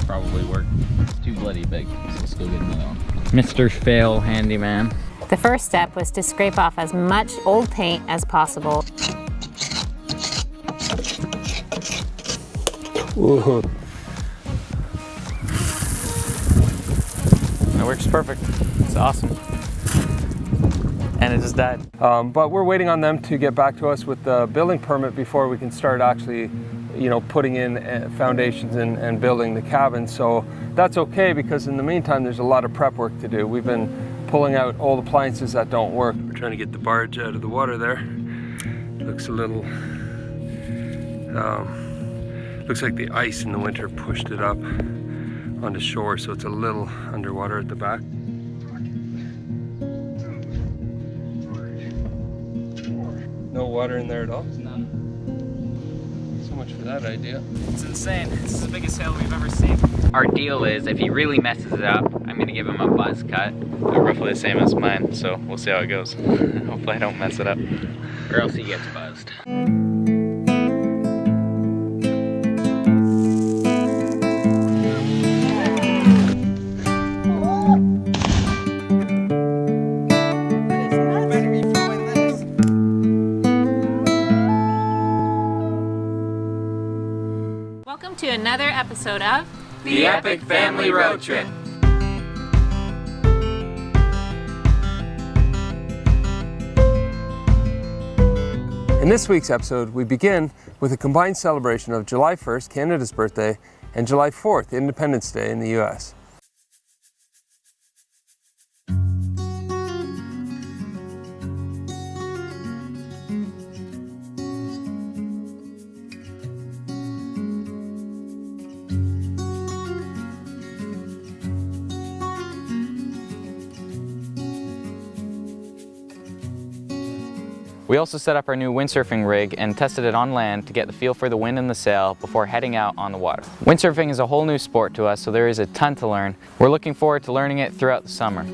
probably work. It's too bloody big, so let's go get another one. Mr. Fail Handyman. The first step was to scrape off as much old paint as possible. Ooh. That works perfect. It's awesome. And it just died. But we're waiting on them to get back to us with the building permit before we can start actually, you know, putting in foundations and building the cabin. So that's okay, because in the meantime there's a lot of prep work to do. We've been pulling out old appliances that don't work. We're trying to get the barge out of the water there. Looks a little, looks like the ice in the winter pushed it up onto shore, so it's a little underwater at the back. No water in there at all? None. So much for that idea. It's insane. This is the biggest hail we've ever seen. Our deal is, if he really messes it up, I'm gonna give him a buzz cut. Roughly the same as mine, so we'll see how it goes. Hopefully I don't mess it up. Or else he gets buzzed. Welcome to another episode of The Epic Family Road Trip. In this week's episode, we begin with a combined celebration of July 1st, Canada's birthday, and July 4th, Independence Day in the US. We also set up our new windsurfing rig and tested it on land to get the feel for the wind and the sail before heading out on the water. Windsurfing is a whole new sport to us, so there is a ton to learn. We're looking forward to learning it throughout the summer.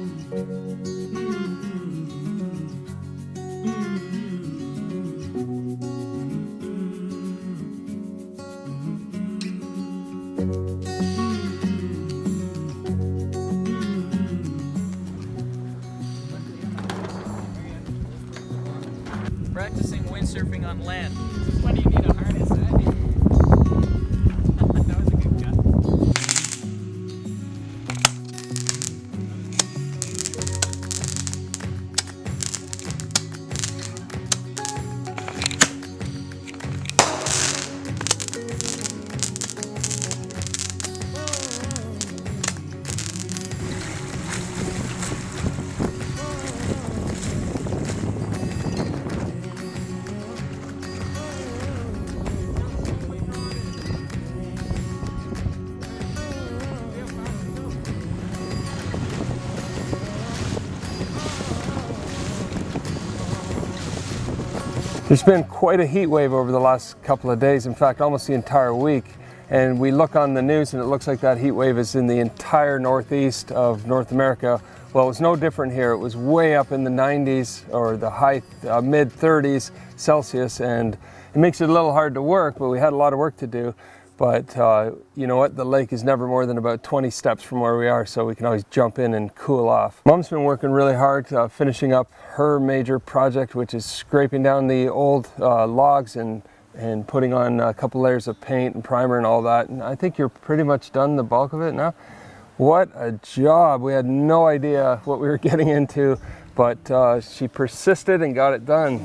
Practicing windsurfing on land. This is when you need a harness, eh? That was a good cut. There's been quite a heat wave over the last couple of days, in fact almost the entire week, and we look on the news and it looks like that heat wave is in the entire northeast of North America. Well, it was no different here. It was way up in the 90s or the high mid 30s Celsius, and it makes it a little hard to work, but we had a lot of work to do. But you know what, the lake is never more than about 20 steps from where we are, so we can always jump in and cool off. Mom's been working really hard finishing up her major project, which is scraping down the old logs and putting on a couple layers of paint and primer and all that. And I think you're pretty much done the bulk of it now. What a job. We had no idea what we were getting into, but she persisted and got it done.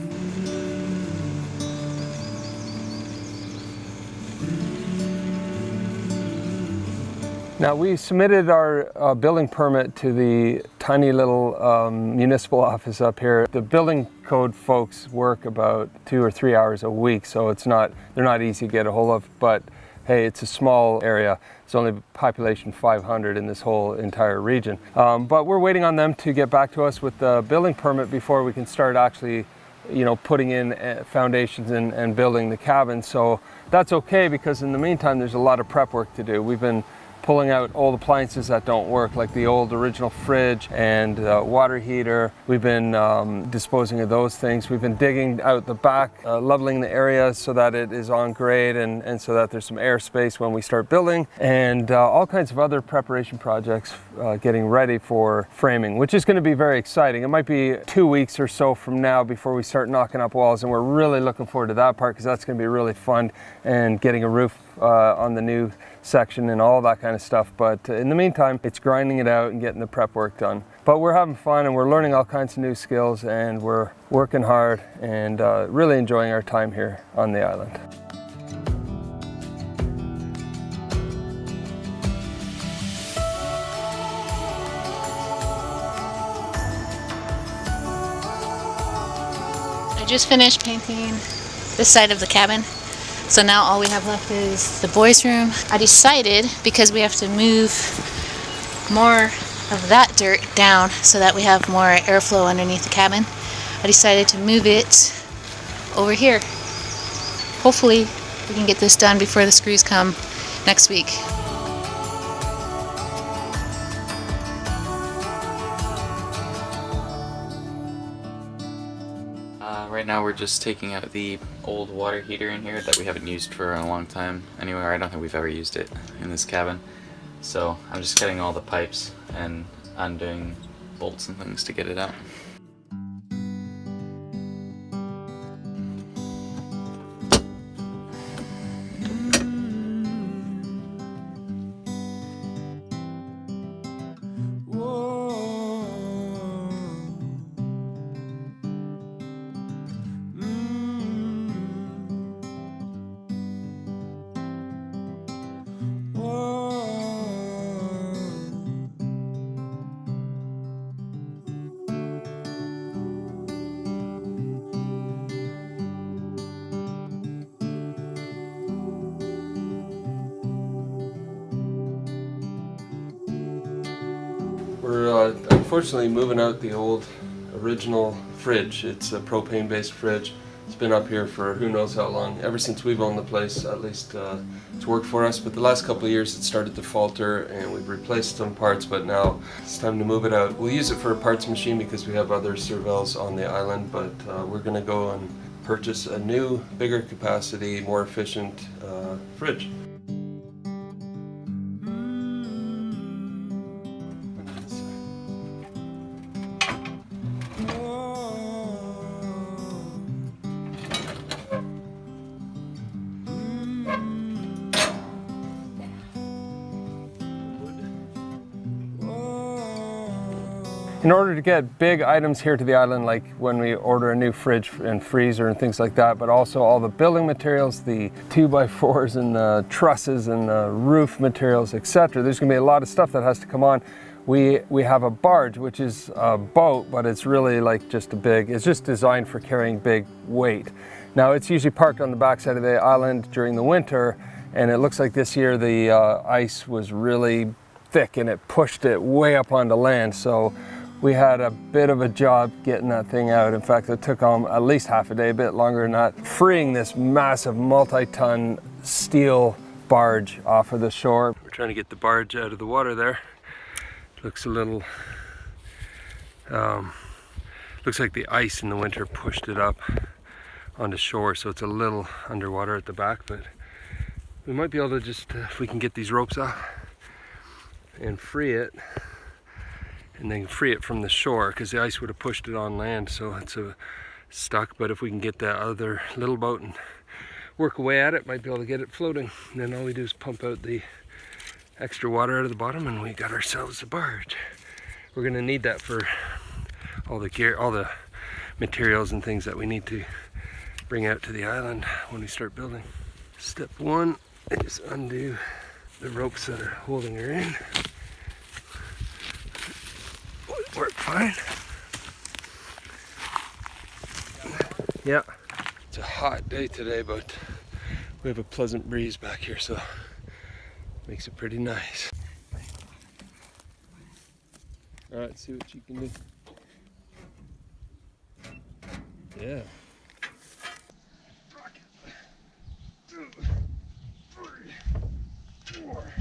Now, we submitted our building permit to the tiny little municipal office up here. The building code folks work about 2 or 3 hours a week, so they're not easy to get a hold of, but hey, it's a small area. It's only population 500 in this whole entire region. But we're waiting on them to get back to us with the building permit before we can start actually, you know, putting in foundations and building the cabin. So that's okay, because in the meantime there's a lot of prep work to do. We've been pulling out old appliances that don't work, like the old original fridge and water heater. We've been disposing of those things. We've been digging out the back, leveling the area so that it is on grade and so that there's some airspace when we start building, and all kinds of other preparation projects getting ready for framing, which is going to be very exciting. It might be 2 weeks or so from now before we start knocking up walls, and we're really looking forward to that part because that's going to be really fun, and getting a roof on the new section and all that kind of stuff. But in the meantime, it's grinding it out and getting the prep work done. But we're having fun and we're learning all kinds of new skills, and we're working hard and really enjoying our time here on the island. I just finished painting this side of the cabin. So now all we have left is the boys' room. I decided, because we have to move more of that dirt down so that we have more airflow underneath the cabin, I decided to move it over here. Hopefully we can get this done before the screws come next week. Right now we're just taking out the old water heater in here that we haven't used for a long time anywhere. I don't think we've ever used it in this cabin. So I'm just cutting all the pipes and undoing bolts and things to get it out. We're unfortunately moving out the old original fridge. It's a propane-based fridge. It's been up here for who knows how long, ever since we've owned the place. At least it's worked for us, but the last couple of years it started to falter and we've replaced some parts, but now it's time to move it out. We'll use it for a parts machine because we have other Servels on the island, but we're going to go and purchase a new, bigger capacity, more efficient fridge. In order to get big items here to the island, like when we order a new fridge and freezer and things like that, but also all the building materials, the 2x4s and the trusses and the roof materials, etc. There's going to be a lot of stuff that has to come on. We have a barge, which is a boat, but it's really like just it's just designed for carrying big weight. Now it's usually parked on the backside of the island during the winter, and it looks like this year the ice was really thick and it pushed it way up onto land. So we had a bit of a job getting that thing out. In fact, it took at least half a day, a bit longer than that, freeing this massive multi-ton steel barge off of the shore. We're trying to get the barge out of the water there. Looks a little, looks like the ice in the winter pushed it up onto shore, so it's a little underwater at the back, but we might be able to just, if we can get these ropes off and free it, and then free it from the shore, because the ice would have pushed it on land, so it's stuck. But if we can get that other little boat and work away at it, might be able to get it floating. And then all we do is pump out the extra water out of the bottom and we got ourselves a barge. We're going to need that for all the gear, all the materials and things that we need to bring out to the island when we start building. Step one is undo the ropes that are holding her in. Work fine. Yeah, it's a hot day today, but we have a pleasant breeze back here, so makes it pretty nice. All right, see what you can do. Yeah.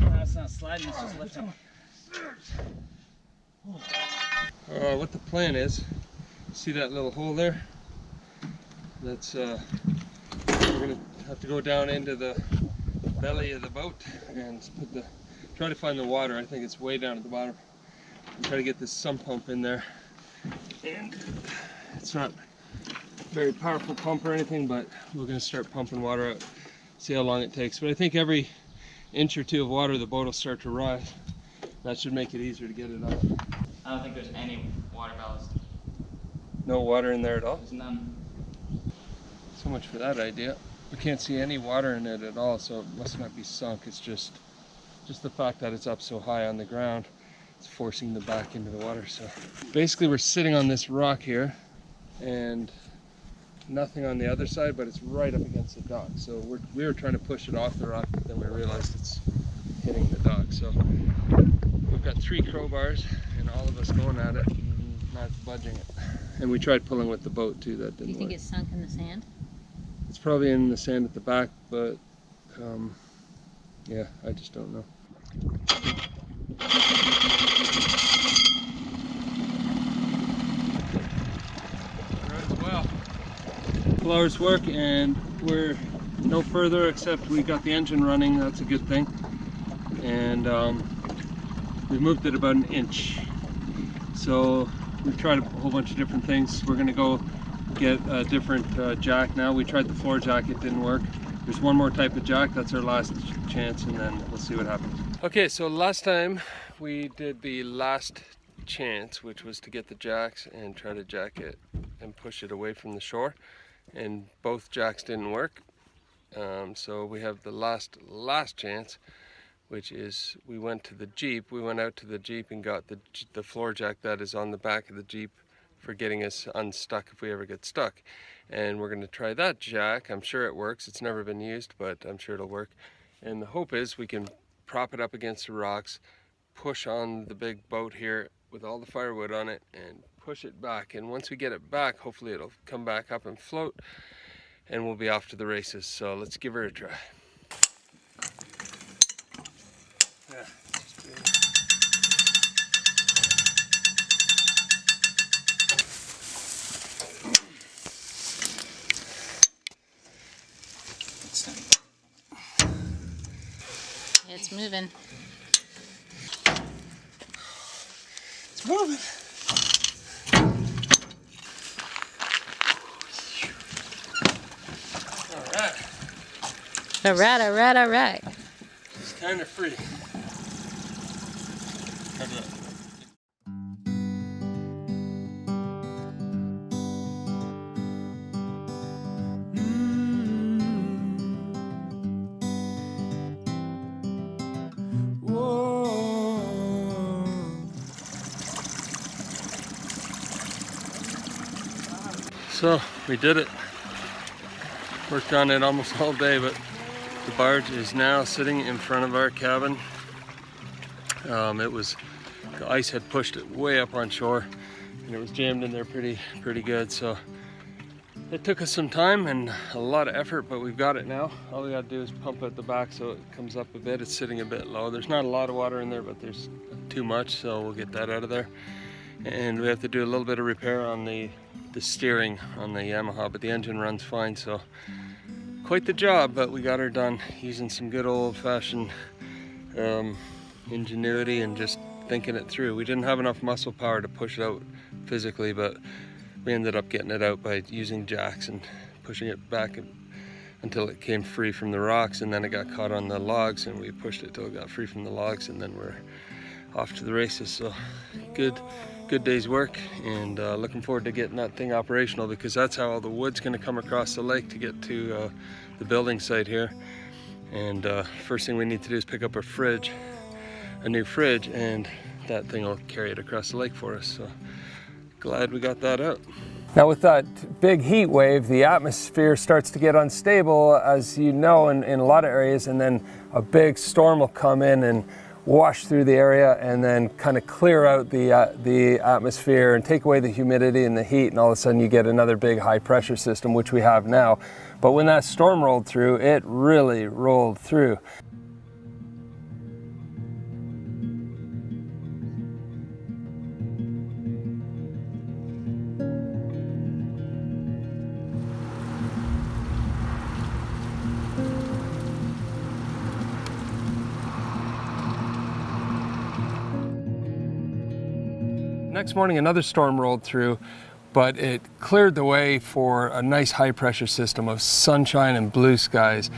That's not sliding, it's just lifting. What the plan is, see that little hole there? That's we're gonna have to go down into the belly of the boat and try to find the water. I think it's way down at the bottom. And try to get this sump pump in there. And it's not a very powerful pump or anything, but we're gonna start pumping water out. See how long it takes. But I think every inch or two of water, the boat will start to rise. That should make it easier to get it up. I don't think there's any water ballast. No water in there at all? There's none. So much for that idea. We can't see any water in it at all, so it must not be sunk. It's just the fact that it's up so high on the ground. It's forcing the back into the water. So basically we're sitting on this rock here and nothing on the other side, but it's right up against the dock. So we were trying to push it off the rock, but then we realized it's hitting the dock. So we've got 3 crowbars and all of us going at it and not budging it. And we tried pulling with the boat too, that didn't work. Do you think it's sunk in the sand? It's probably in the sand at the back, but yeah, I just don't know. Well, hours work and we're no further except we got the engine running. That's a good thing. And we moved it about 1 inch. So we've tried a whole bunch of different things. We're gonna go get a different jack now. We tried the floor jack, it didn't work. There's one more type of jack, that's our last chance, and then we'll see what happens. Okay, so last time we did the last chance, which was to get the jacks and try to jack it and push it away from the shore, and both jacks didn't work. So we have the last chance, which is we went to the Jeep. We went out to the Jeep and got the floor jack that is on the back of the Jeep for getting us unstuck if we ever get stuck. And we're going to try that jack. I'm sure it works. It's never been used, but I'm sure it'll work. And the hope is we can prop it up against the rocks, push on the big boat here with all the firewood on it, and push it back. And once we get it back, hopefully it'll come back up and float, and we'll be off to the races. So let's give her a try. Yeah. It's moving. It's moving. All right, all right, all right. It's kind of free. So we did it. Worked on it almost all day, but the barge is now sitting in front of our cabin. The ice had pushed it way up on shore, and it was jammed in there pretty good. So it took us some time and a lot of effort, but we've got it now. All we got to do is pump at the back so it comes up a bit. It's sitting a bit low. There's not a lot of water in there, but there's too much, so we'll get that out of there. And we have to do a little bit of repair on the steering on the Yamaha, but the engine runs fine, so quite the job, but we got her done using some good old-fashioned ingenuity and just thinking it through. We didn't have enough muscle power to push it out physically, but we ended up getting it out by using jacks and pushing it back until it came free from the rocks, and then it got caught on the logs, and we pushed it till it got free from the logs, and then we're off to the races. So good day's work, and looking forward to getting that thing operational, because that's how all the wood's going to come across the lake to get to the building site here. And first thing we need to do is pick up a new fridge, and that thing will carry it across the lake for us. So glad we got that out. Now with that big heat wave, the atmosphere starts to get unstable, as you know, in a lot of areas, and then a big storm will come in and wash through the area and then kind of clear out the atmosphere and take away the humidity and the heat, and all of a sudden you get another big high pressure system, which we have now. But when that storm rolled through, it really rolled through. next morning another storm rolled through, but it cleared the way for a nice high pressure system of sunshine and blue skies.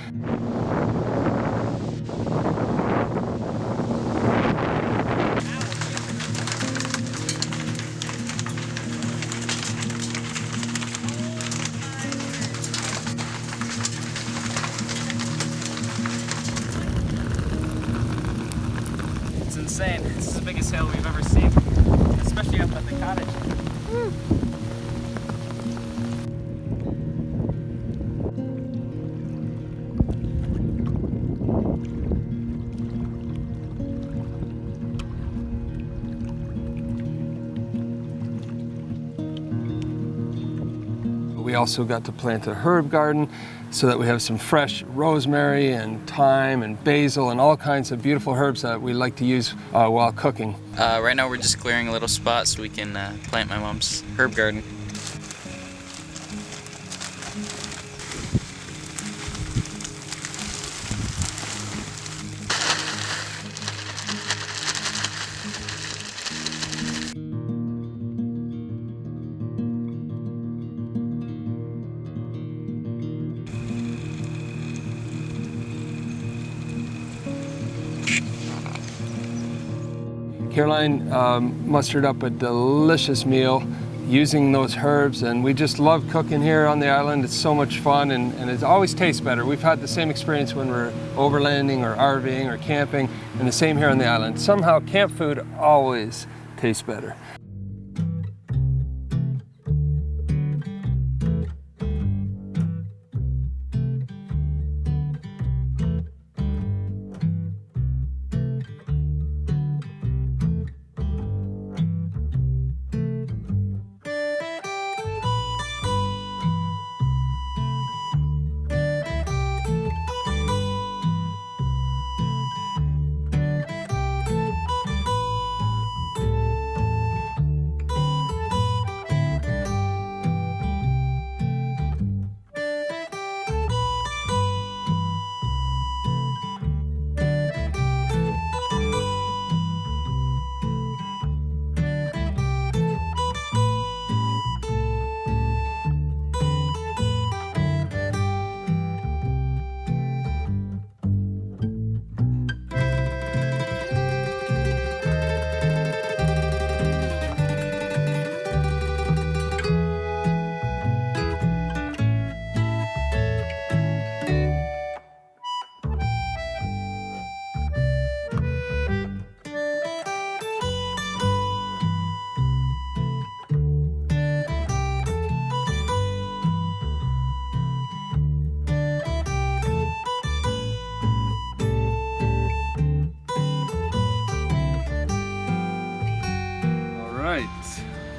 It's insane. This is the biggest hail we've ever seen, especially up at the cottage. We also got to plant a herb garden so that we have some fresh rosemary and thyme and basil and all kinds of beautiful herbs that we like to use while cooking. Right now we're just clearing a little spot so we can plant my mom's herb garden. Caroline mustered up a delicious meal using those herbs, and we just love cooking here on the island. It's so much fun, and it always tastes better. We've had the same experience when we're overlanding or RVing or camping, and the same here on the island. Somehow camp food always tastes better.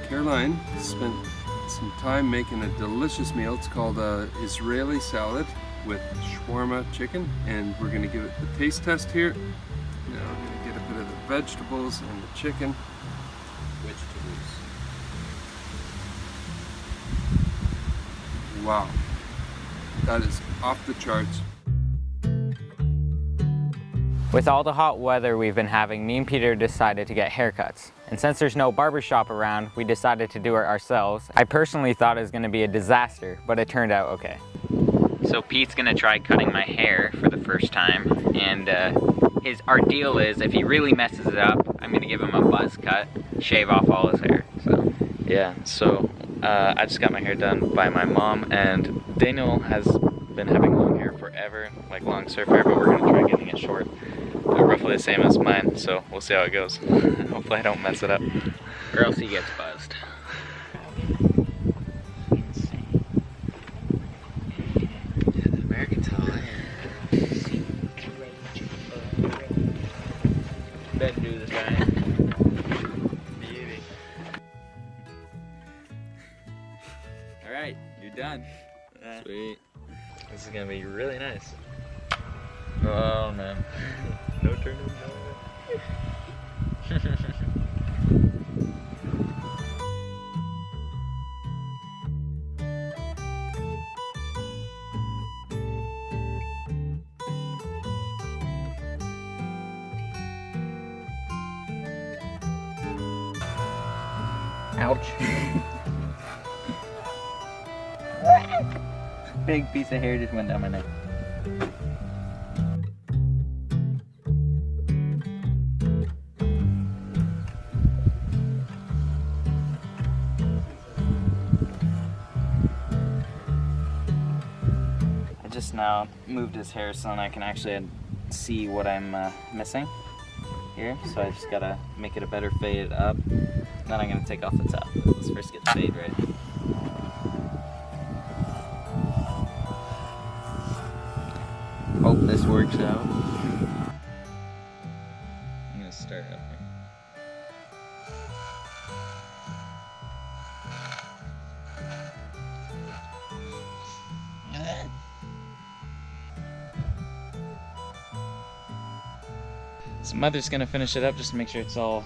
Caroline spent some time making a delicious meal. It's called Israeli salad with shawarma chicken, and we're going to give it the taste test here. Now we're going to get a bit of the vegetables and the chicken. Wow, that is off the charts. With all the hot weather we've been having, me and Peter decided to get haircuts. And since there's no barbershop around, we decided to do it ourselves. I personally thought it was going to be a disaster, but it turned out okay. So Pete's going to try cutting my hair for the first time, and our deal is if he really messes it up, I'm going to give him a buzz cut, shave off all his hair. So yeah, I just got my hair done by my mom, and Daniel has been having long hair forever, like long surf hair, but we're going to try getting it short. Roughly the same as mine, so we'll see how it goes. Hopefully I don't mess it up, or else he gets buzzed. American towel. Bet do this guy. All right, you're done. Sweet. This is gonna be really nice. Oh man. No turning back. Ouch. Big piece of hair just went down my neck. I just now moved his hair so I can actually see what I'm missing here. So I just gotta make it a better fade up. Then I'm gonna take off the top. Let's first get the fade right. Hope this works out. I'm gonna start up here. So Mother's gonna finish it up just to make sure it's all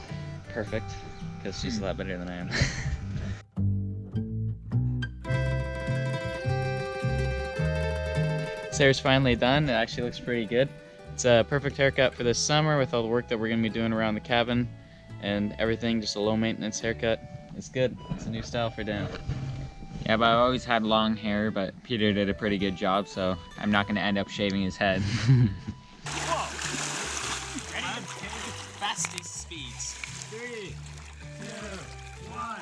perfect, because she's a lot better than I am. This hair's finally done. It actually looks pretty good. It's a perfect haircut for this summer with all the work that we're gonna be doing around the cabin and everything, just a low maintenance haircut. It's good. It's a new style for Dan. Yeah, but I've always had long hair, but Peter did a pretty good job, so I'm not gonna end up shaving his head. Fastest speeds. 3, 2, 1.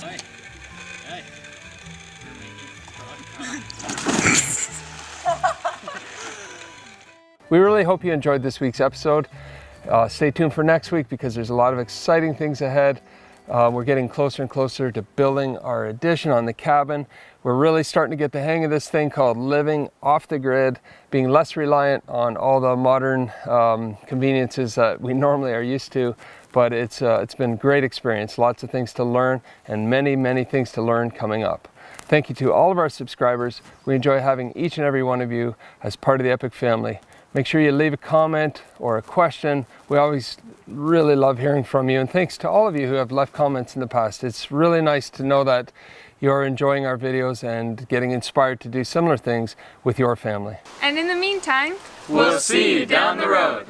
Hey. Hey. We really hope you enjoyed this week's episode. Stay tuned for next week because there's a lot of exciting things ahead. We're getting closer and closer to building our addition on the cabin. We're really starting to get the hang of this thing called living off the grid, being less reliant on all the modern conveniences that we normally are used to. But it's been a great experience, lots of things to learn and many, many things to learn coming up. Thank you to all of our subscribers. We enjoy having each and every one of you as part of the Epic family. Make sure you leave a comment or a question. We always really love hearing from you, and thanks to all of you who have left comments in the past. It's really nice to know that you're enjoying our videos and getting inspired to do similar things with your family. And in the meantime, We'll see you down the road.